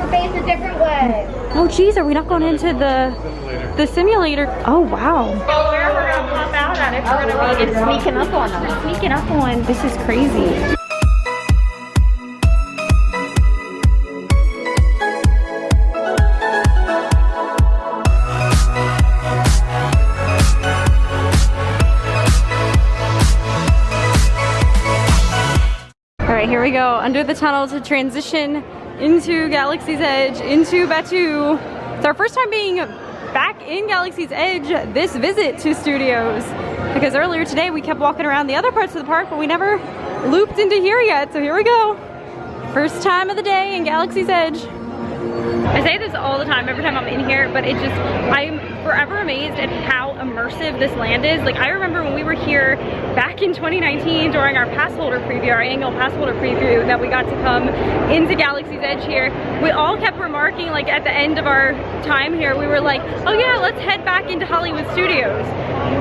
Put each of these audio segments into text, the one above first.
face a different way. Oh geez, are we not going into the simulator? Oh wow. Well, we're gonna pop out at it. We're gonna be sneaking up on them. We're sneaking up on. This is crazy. Here we go, under the tunnel to transition into Galaxy's Edge, into Batu. It's our first time being back in Galaxy's Edge this visit to Studios, because earlier today we kept walking around the other parts of the park, but we never looped into here yet, so here we go. First time of the day in Galaxy's Edge. I say this all the time, every time I'm in here, but it just, I'm forever amazed at how immersive this land is. Like, I remember when we were here back in 2019 during our pass holder preview, our annual pass holder preview, that we got to come into Galaxy's Edge here. We all kept remarking, like at the end of our time here, we were like, oh yeah, let's head back into Hollywood Studios.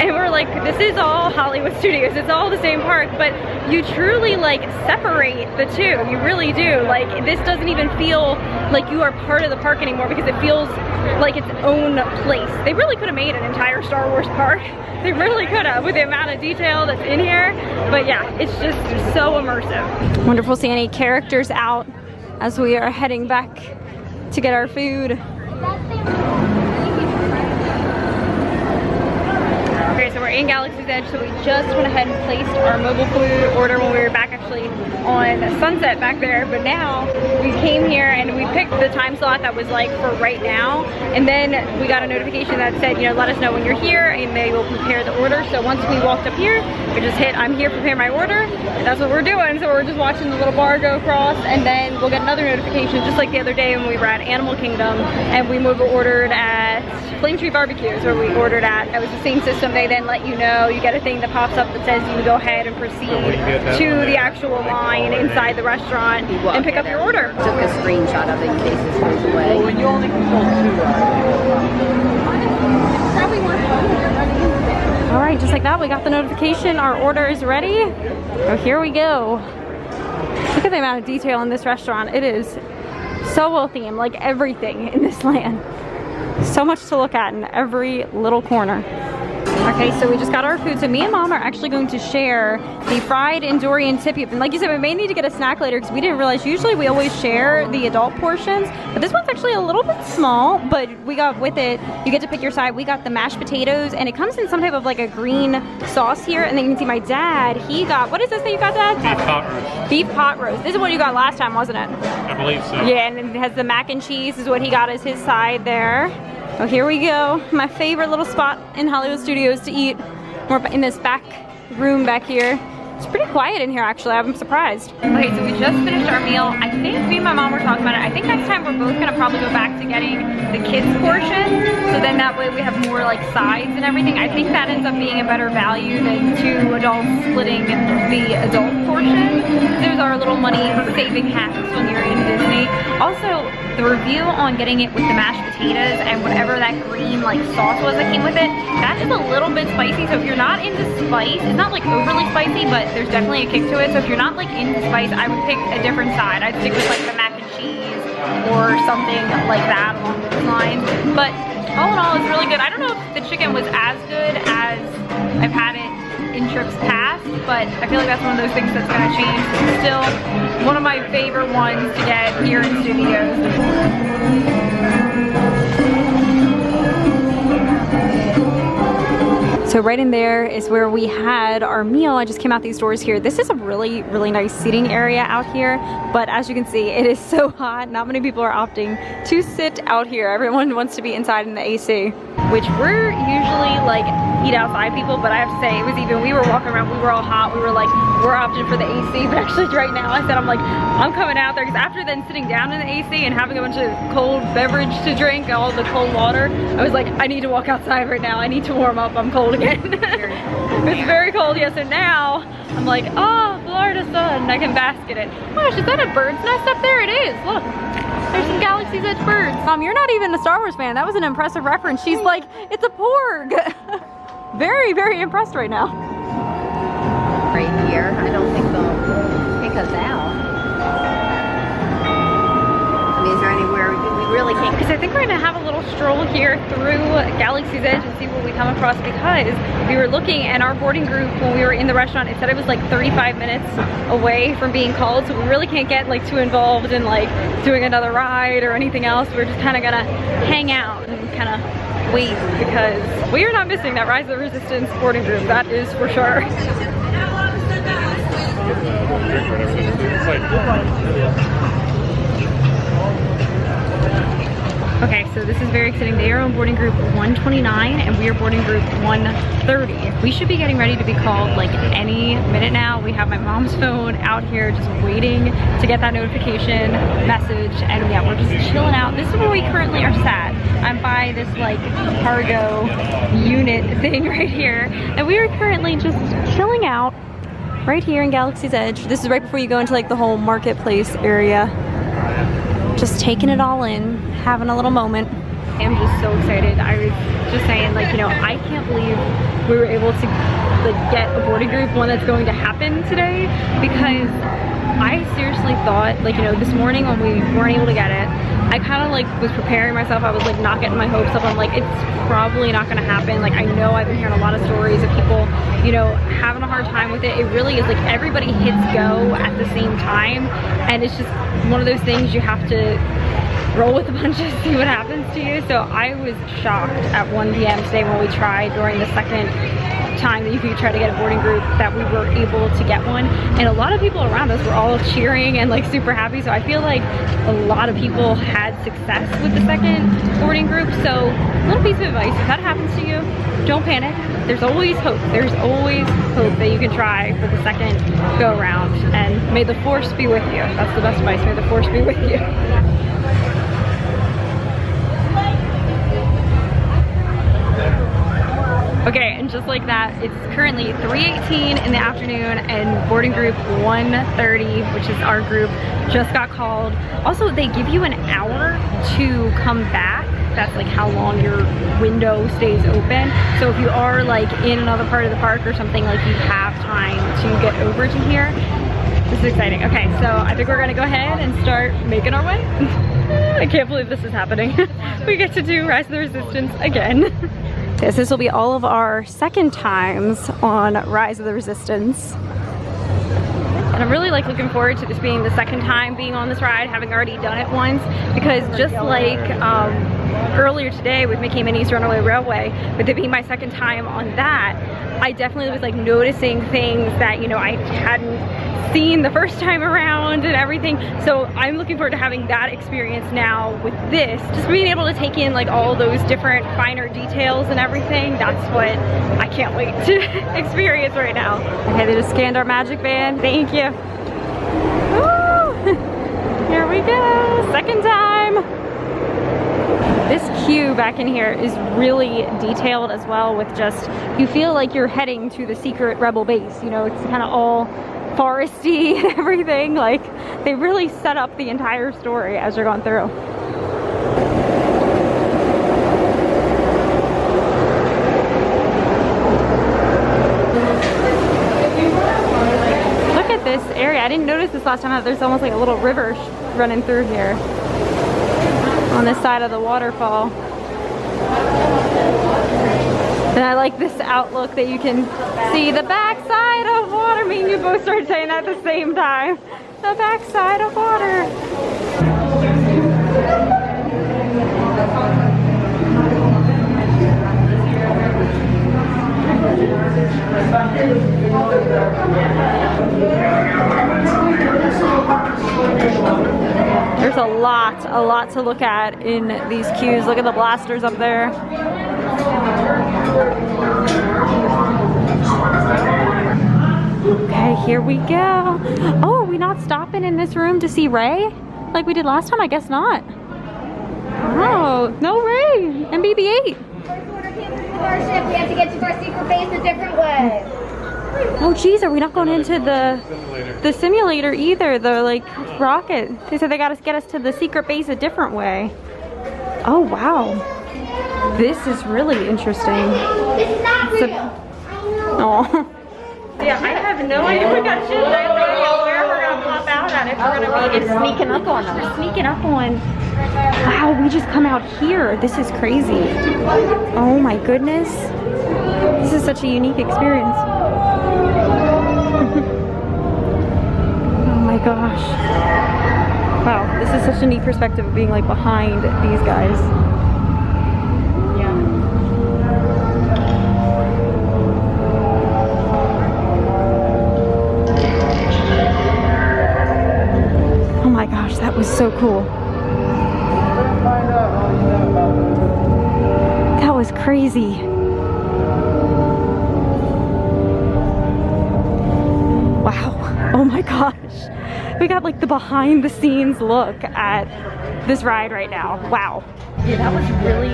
And we're like, this is all Hollywood Studios, it's all the same park, but you truly like separate the two, you really do. Like, this doesn't even feel like you are part of the park anymore, because it feels like its own place. They really could have made an entire Star Wars park. They really could have, with the amount of detail that's in here. But yeah, it's just so immersive. Wonderful seeing any characters out as we are heading back to get our food. Okay, so we're in Galaxy's Edge, so we just went ahead and placed our mobile food order when we were back actually on Sunset back there, but now we came here and we picked the time slot that was like for right now, and then we got a notification that said, you know, let us know when you're here and they will prepare the order. So once we walked up here, we just hit I'm here, prepare my order, and that's what we're doing. So we're just watching the little bar go across, and then we'll get another notification just like the other day when we were at Animal Kingdom and we ordered at Flame Tree Barbecues, where we ordered at. It was the same system. They then let you know, you get a thing that pops up that says you can go ahead and proceed to the actual line inside the restaurant and pick up your order. Took a screenshot of it in case this goes away. Well, you only control 2, All right, just like that, we got the notification. Our order is ready. So here we go. Look at the amount of detail in this restaurant. It is so well themed, like everything in this land. So much to look at in every little corner. Okay, so we just got our food. So me and Mom are actually going to share the fried and durian tippy. And like you said, we may need to get a snack later because we didn't realize usually we always share the adult portions. But this one's actually a little bit small, but we got with it, you get to pick your side. We got the mashed potatoes, and it comes in some type of like a green sauce here. And then you can see my dad, he got, what is this that you got, Dad? Beef pot roast. Beef pot roast. This is what you got last time, wasn't it? I believe so. Yeah, and it has the mac and cheese is what he got as his side there. Oh, here we go. My favorite little spot in Hollywood Studios to eat. We're in this back room back here. It's pretty quiet in here, actually. I'm surprised. Okay, so we just finished our meal. I think me and my mom were talking about it. I think next time we're both gonna probably go back to getting the kids portion. So then that way we have more like sides and everything. I think that ends up being a better value than 2 adults splitting the adult portion. There's our little money saving hacks when you're in Disney. Also, the review on getting it with the mashed potatoes and whatever that green like sauce was that came with it, that is a little bit spicy. So if you're not into spice, it's not like overly spicy, but there's definitely a kick to it. So if you're not like into spice, I would pick a different side. I'd stick with like the mac and cheese or something like that along those lines. But all in all, it's really good. I don't know if the chicken was as good as I've had it in trips past, but I feel like that's one of those things that's gonna change. It's still one of my favorite ones to get here in Studios. So right in there is where we had our meal. I just came out these doors here. This is a really, really nice seating area out here, but as you can see, it is so hot. Not many people are opting to sit out here. Everyone wants to be inside in the AC, which we're usually like eat outside people, but I have to say, it was even, we were walking around, we were all hot, we were like, we're opting for the AC, but actually right now I said, I'm coming out there, because after then sitting down in the AC and having a bunch of cold beverage to drink, all the cold water, I was like, I need to walk outside right now, I need to warm up, I'm cold again. It's very cold, yes, and now I'm like, oh, Florida sun, I can bask in it. Gosh, is that a bird's nest up there? It is, look. There's some Galaxy's Edge birds. You're not even a Star Wars fan. That was an impressive reference. She's like, it's a porg. Very, very impressed right now. Right here, I don't think they'll pick us out. I mean, is there anywhere we Because I think we're gonna have a little stroll here through Galaxy's Edge and see what we come across, because we were looking and our boarding group, when we were in the restaurant, it said it was like 35 minutes away from being called, so we really can't get like too involved in like doing another ride or anything else. We're just kind of gonna hang out and kind of wait, because we are not missing that Rise of the Resistance boarding group, that is for sure. Okay, so this is very exciting. They are on boarding group 129 and we are boarding group 130. We should be getting ready to be called like any minute now. We have my mom's phone out here just waiting to get that notification message, and yeah, we're just chilling out. This is where we currently are sat. I'm by this like cargo unit thing right here, and we are currently just chilling out right here in Galaxy's Edge. This is right before you go into like the whole marketplace area. Just taking it all in, having a little moment. I'm just so excited. I was just saying, like, you know, I can't believe we were able to like get a boarding group, one that's going to happen today, because I seriously thought, like, you know, this morning when we weren't able to get it, I kind of like was preparing myself. I was like not getting my hopes up. I'm like, it's probably not gonna happen. Like, I know I've been hearing a lot of stories of people, you know, having a hard time with it. It really is like everybody hits go at the same time, and it's just one of those things you have to roll with the punches, see what happens to you. So I was shocked at 1 p.m. today when we tried during the second time that you could try to get a boarding group that we were able to get one, and a lot of people around us were all cheering and like super happy. So I feel like a lot of people had success with the second boarding group. So a little piece of advice: if that happens to you, don't panic. There's always hope. There's always hope that you can try for the second go around, and may the force be with you. That's the best advice. May the force be with you. Okay, and just like that, it's currently 3:18 in the afternoon, and boarding group 130, which is our group, just got called. Also, they give you an hour to come back. That's like how long your window stays open. So if you are like in another part of the park or something, like you have time to get over to here. This is exciting. Okay, so I think we're gonna go ahead and start making our way. I can't believe this is happening. We get to do Rise of the Resistance again. Yes, this will be all of our second times on Rise of the Resistance. And I'm really like looking forward to this being the second time being on this ride, having already done it once, because just like earlier today with Mickey and Minnie's Runaway Railway, with it being my second time on that, I definitely was like noticing things that, you know, I hadn't seen the first time around and everything. So I'm looking forward to having that experience now with this, just being able to take in like all those different finer details and everything. That's what I can't wait to experience right now. Okay, they just scanned our magic band. Thank you. Woo! Here we go, second time. This queue back in here is really detailed as well, with just, you feel like you're heading to the secret rebel base. You know, it's kind of all foresty and everything. Like, they really set up the entire story as you're going through. Look at this area. I didn't notice this last time. There's almost like a little river running through here on this side of the waterfall. And I like this outlook that you can see the backside of water. Me and you both started saying that at the same time. The backside of water. There's a lot to look at in these queues. Look at the blasters up there. Okay, here we go. Oh, are we not stopping in this room to see Rey like we did last time? I guess not. Oh, no Rey and BB-8. Starship, we have to get to our secret base a different way. Oh geez, are we not going into the simulator either? The like rocket. They said they gotta get us to the secret base a different way. Oh wow. This is really interesting. This is not real. Oh. Yeah, I have no idea. We got shit. I have no idea where we're gonna pop out at if we're gonna be sneaking up on them. We're sneaking up on. Wow, we just come out here. This is crazy. Oh my goodness. This is such a unique experience. Oh my gosh. Wow, this is such a neat perspective of being like behind these guys. Oh my gosh, that was so cool. That was crazy. Wow. Oh my gosh. We got like the behind the scenes look at this ride right now. Wow. Yeah, that was really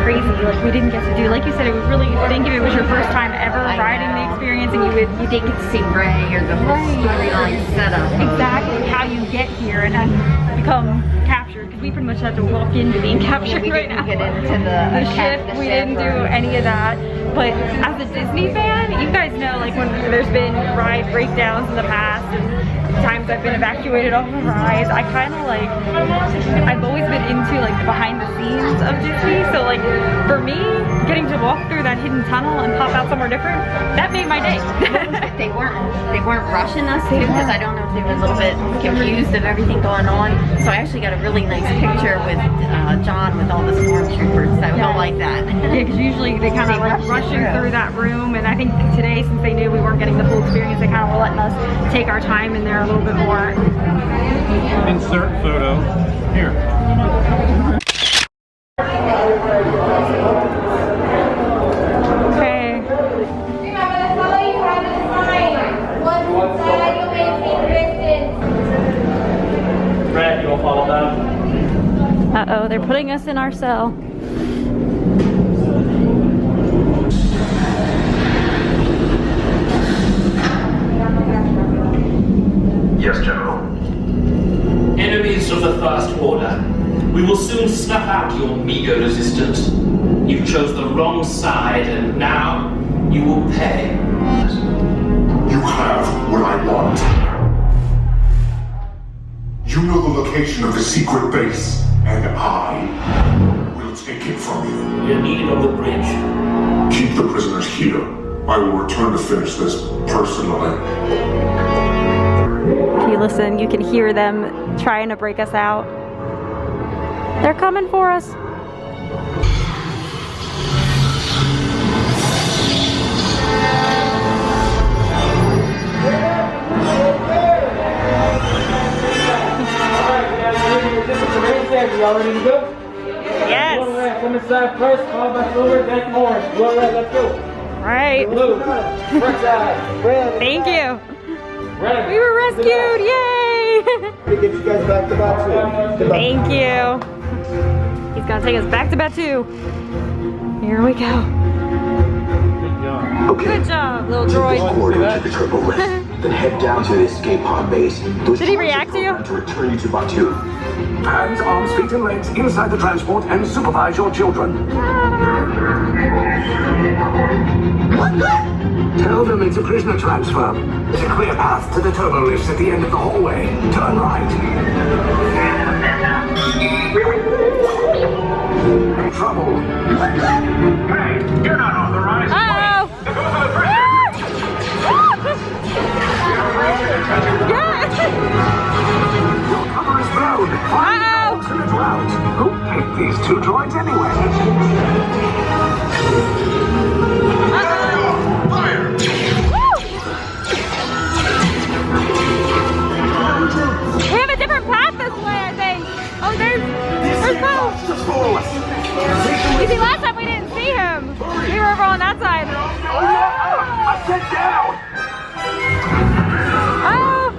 crazy. Like we didn't get to do, like you said, it was really, think if it was your first time ever riding the experience and you didn't get to see Rey or the whole storyline setup. Exactly, how you get here and then become captured, because we pretty much had to walk into being captured right now. We didn't get into the ship, we didn't do any of that. But as a Disney fan, you guys know like when there's been ride breakdowns in the past and times I've been evacuated off of rides, I kind of like, I've always been into like the behind the scenes of Disney, so like for me, getting to walk through that hidden tunnel and pop out somewhere different, that made my day. They weren't rushing us too, because I don't know if they were a little bit confused of everything going on, so I actually got a really nice picture with John with all the stormtroopers, so he'll like that. Yeah, because usually they kind of like rushing through that room, and I think today, since they knew we weren't getting the full experience, they kind of were letting us take our time in there a little bit more. Insert photo here. Okay. Brad, you want to follow that? Uh-oh, they're putting us in our cell. Yes, General. Enemies of the First Order, we will soon snuff out your meager resistance. You chose the wrong side, and now you will pay. You have what I want. You know the location of the secret base, and I will take it from you. You're needed on the bridge. Keep the prisoners here. I will return to finish this personally. If you listen, you can hear them trying to break us out. They're coming for us. Y'all ready to go? Yes. All right, come inside first, fall back over, back orange. You all right, let's go. All right. Blue, front side, red. Thank you. Red. We were rescued, yay! To get you guys back to Batu. Thank you. He's gonna take us back to Batu. Here we go. Okay. Good job, little droid. According to the Triple List, then head down to the escape pod base. Those Did he react to you? to return you to Batu. Hands, arms, feet, and legs inside the transport and supervise your children. Tell them it's a prisoner transfer. There's a clear path to the turbo lifts at the end of the hallway. Turn right. Trouble. Hey, you're not authorized. Uh-oh. Go for the prison. Your cover is blown. Find an alternate route. Who picked these two droids anyway? Fire! We have a different path this way, I think. Oh, there's Bo. You see, last time we didn't see him. We were over on that side. I said down! Oh.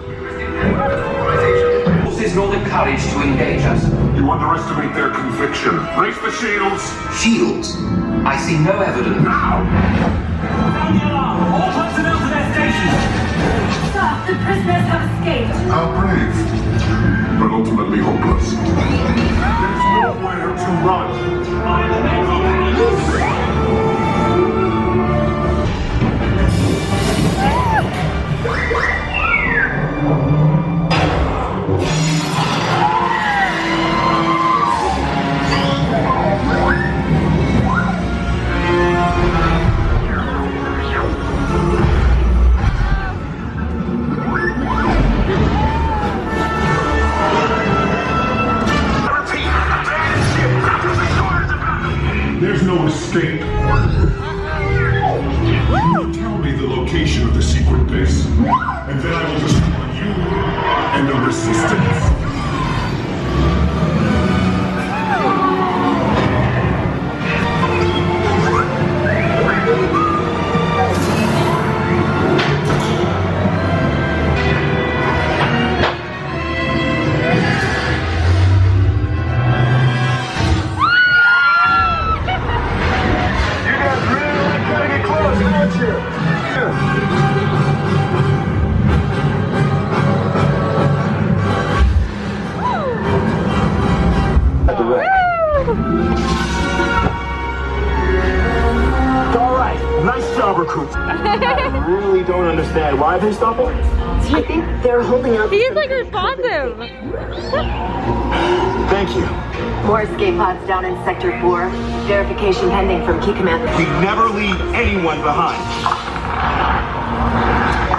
Forces nor the courage to engage us. You underestimate their conviction. Raise the shields! Shields? I see no evidence. Now! All personnel to their stations! Sir, the prisoners have escaped. How brave, but ultimately hopeless. There's nowhere to run. escape. You will tell me the location of the secret base, and then I will destroy you and the Resistance. Alright, nice job, recruits. I really don't understand. Why are they stopping? I think they're holding up. He's like responsive. Thank you. More escape pods down in Sector 4. Verification pending from Key Command. We never leave anyone behind.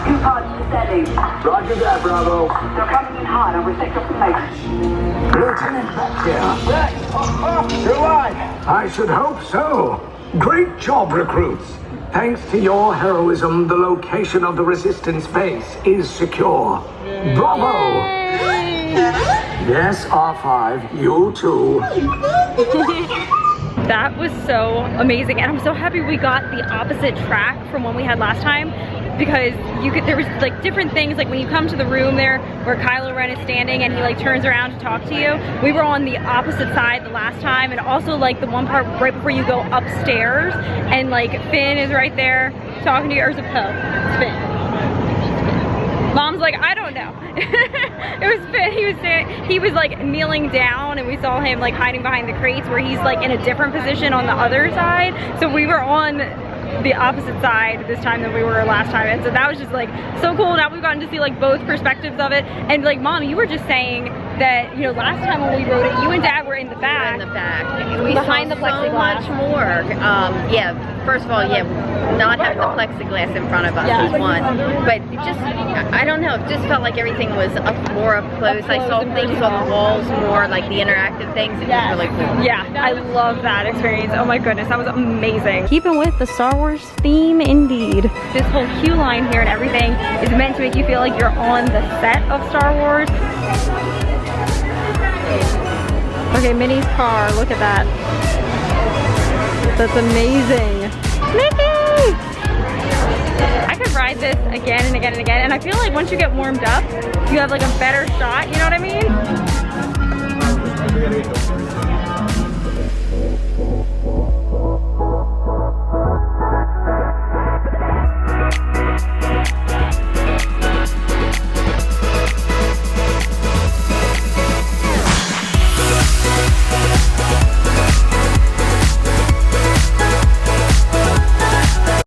2 pods descending. Roger that, Bravo. They're coming in hot over Sector 5. Lieutenant back here. You're alive. I should hope so. Great job, recruits. Thanks to your heroism, the location of the Resistance base is secure. Bravo! Yes, R5, you too. That was so amazing, and I'm so happy we got the opposite track from one we had last time, because there was like different things, like when you come to the room there where Kylo Ren is standing and he like turns around to talk to you. We were on the opposite side the last time, and also like the one part right before you go upstairs and like Finn is right there talking to you, or is it Poe? It's Finn. Mom's like, I don't know. It was Finn. He was like kneeling down, and we saw him like hiding behind the crates where he's like in a different position on the other side. So we were on the opposite side this time than we were last time, and so that was just like so cool. Now we've gotten to see like both perspectives of it. And like, Mom, you were just saying that, you know, last time when we rode it, you and Dad were in the back. In the back. We Behind saw the plexiglass. so much more. Yeah, first of all, yeah, not having the plexiglass in front of us was one. But it just, I don't know, it just felt like everything was more up close. I saw things on the walls more, like the interactive things. It was really cool. Yeah, I love that experience. Oh my goodness, that was amazing. Keeping with the Star Wars theme indeed. This whole queue line here and everything is meant to make you feel like you're on the set of Star Wars. Okay, Minnie's car, look at that. That's amazing. Mickey! I could ride this again and again and again, and I feel like once you get warmed up, you have like a better shot, you know what I mean?